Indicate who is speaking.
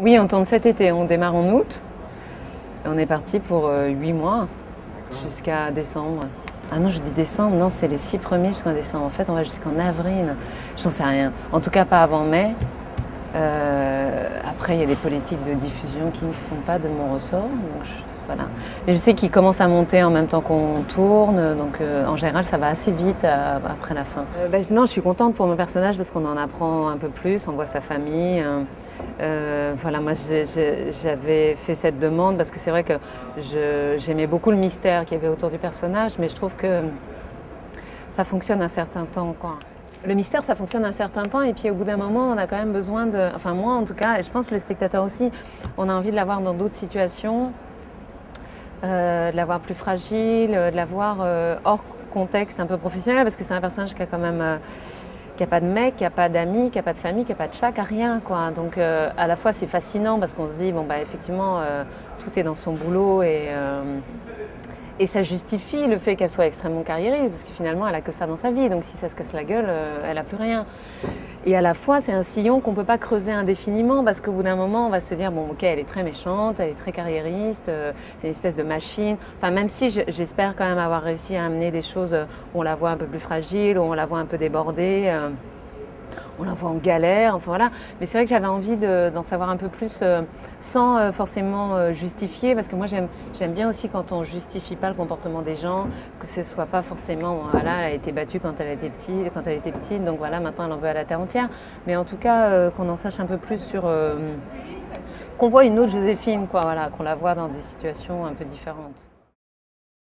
Speaker 1: Oui, on tourne cet été, on démarre en août. On est parti pour 8 mois, jusqu'à décembre. Ah non, je dis décembre, non, c'est les 6 premiers jusqu'en décembre. En fait, on va jusqu'en avril. J'en sais rien. En tout cas, pas avant mai. Après, il y a des politiques de diffusion qui ne sont pas de mon ressort. Donc voilà. Mais je sais qu'ils commencent à monter en même temps qu'on tourne. Donc en général, ça va assez vite après la fin. Non, je suis contente pour mon personnage parce qu'on en apprend un peu plus. On voit sa famille. Voilà, moi, j'avais fait cette demande parce que c'est vrai que j'aimais beaucoup le mystère qu'il y avait autour du personnage. Mais je trouve que ça fonctionne un certain temps, quoi. Le mystère, ça fonctionne un certain temps et puis au bout d'un moment, on a quand même besoin de... Enfin moi en tout cas, et je pense que les spectateurs aussi, on a envie de la voir dans d'autres situations, de la voir plus fragile, de la voir hors contexte un peu professionnel parce que c'est un personnage qui a quand même... qui n'a pas de mec, qui n'a pas d'amis, qui n'a pas de famille, qui n'a pas de chat, qui n'a rien, quoi. Donc à la fois c'est fascinant parce qu'on se dit, bon bah effectivement, tout est dans son boulot et ça justifie le fait qu'elle soit extrêmement carriériste, parce que finalement, elle n'a que ça dans sa vie. Donc si ça se casse la gueule, elle n'a plus rien. Et à la fois, c'est un sillon qu'on ne peut pas creuser indéfiniment, parce qu'au bout d'un moment, on va se dire, bon, ok, elle est très méchante, elle est très carriériste, c'est une espèce de machine. Enfin, même si j'espère quand même avoir réussi à amener des choses où on la voit un peu plus fragile, où on la voit un peu débordée. On la voit en galère, enfin voilà. Mais c'est vrai que j'avais envie d'en savoir un peu plus sans forcément justifier, parce que moi j'aime bien aussi quand on justifie pas le comportement des gens, que ce soit pas forcément, voilà, elle a été battue quand elle était petite, donc voilà, maintenant elle en veut à la terre entière. Mais en tout cas, qu'on en sache un peu plus sur... qu'on voit une autre Joséphine, quoi, voilà, qu'on la voit dans des situations un peu différentes.